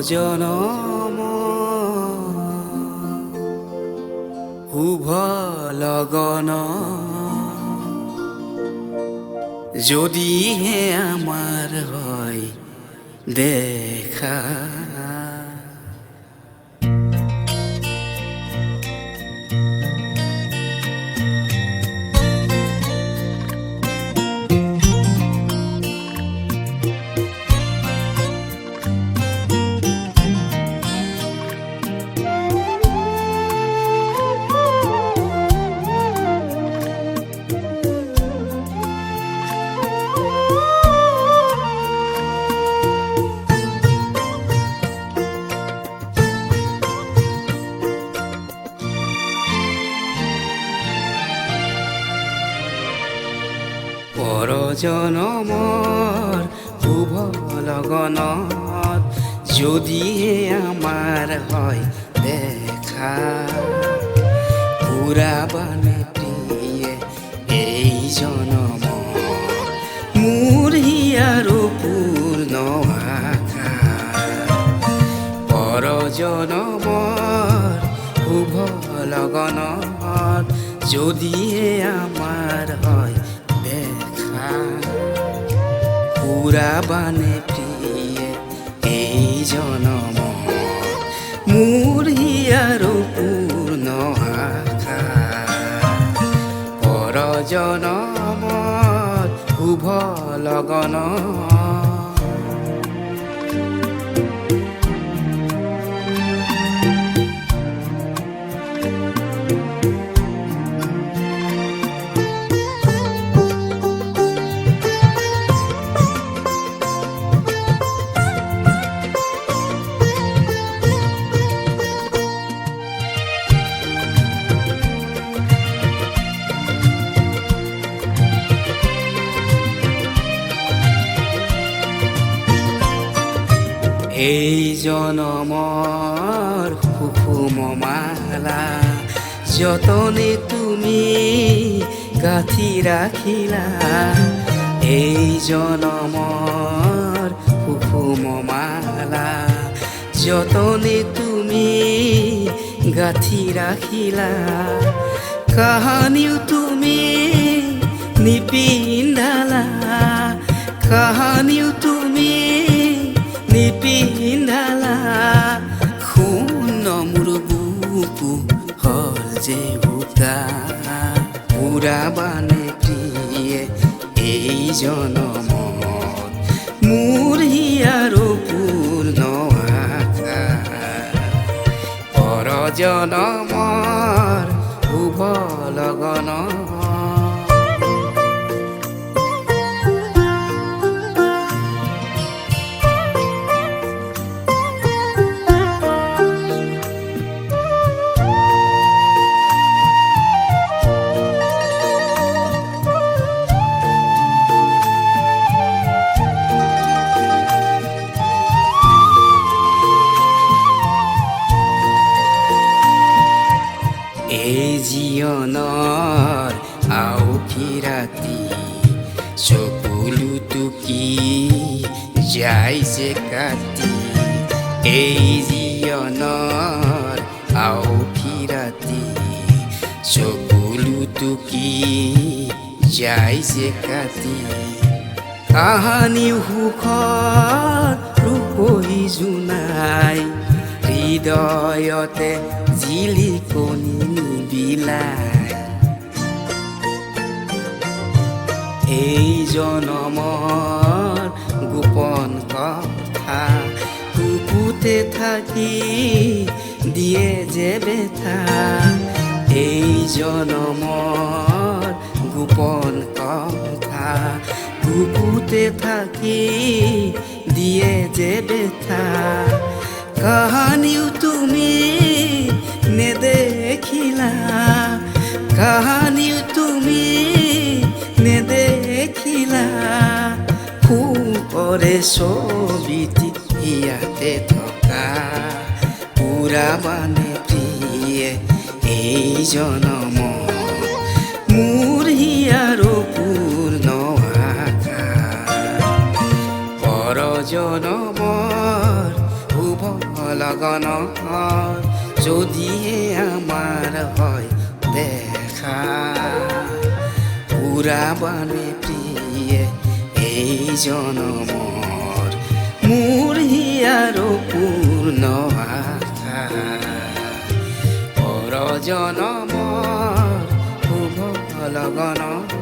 জনম শুভ লগন যদিহে আমাৰ হয় দেখা। পৰজনমৰ শুভ লগনত যদিহে আমাৰ হয় দেখা। পুৰাবানে প্ৰিয়ে এই জনম মোৰ হিয়াৰো পূৰ্ণ আশা। পৰজনমৰ শুভ লগনত যদিহে আমাৰ হয় দেখা। পুৰাবানে প্ৰিয়ে এই জনম মোৰ হিয়াৰো পূৰ্ণ আশা। পৰজনমত শুভ লগন এই জনমৰ সুষুম মালা যতনে তুমি গাঁঠি ৰাখিলা। এই জনমৰ সুষুম মালা যতনে তুমি গাঁঠি ৰাখিলা। কাহানিও তুমি নিপিন্ধালা, কাহানিও তুমি নিপিন্ধালা। শূন্য মোৰ বুকু হল যে বোকা। পুৰাবানে প্ৰিয়ে এই জনম মোৰ হিয়াৰো পূৰ্ণ আশা। পৰজনমৰ শুভ লগন এই জীৱনৰ আউসী ৰাতি চকুলো টুকি যায় যে কাটি। এই জীৱনৰ আউসী ৰাতি চকুলো টুকি যায় যে কাটি। কাহানি সুখত ৰূপহী জোনাই হৃদয়তে জিলিকনি নিবিলাই। এই জনমৰ গোপন কথা বুকুতে থাকি দিয়ে যে বেথা। এই জনমৰ গোপন কথা বুকুতে থাকি দিয়ে যে বেথা। কাহানিও তুমি নেদেখিলা, কাহানিও তুমি নেদেখিলা। সুপৰে ছবিটি ইয়াতে থকা। পুৰাবানে প্ৰিয়ে এই জনম মোৰ হিয়াৰো পূৰ্ণ আশা। পৰজনমৰ শুভ লগনৰ যদিহে আমাৰ হয় দেখা পুৰাবানে প্ৰিয়ে এই জনমৰ মোৰ হিয়াৰো পূৰ্ণ আশা পৰ জনমৰ শুভ লগনৰ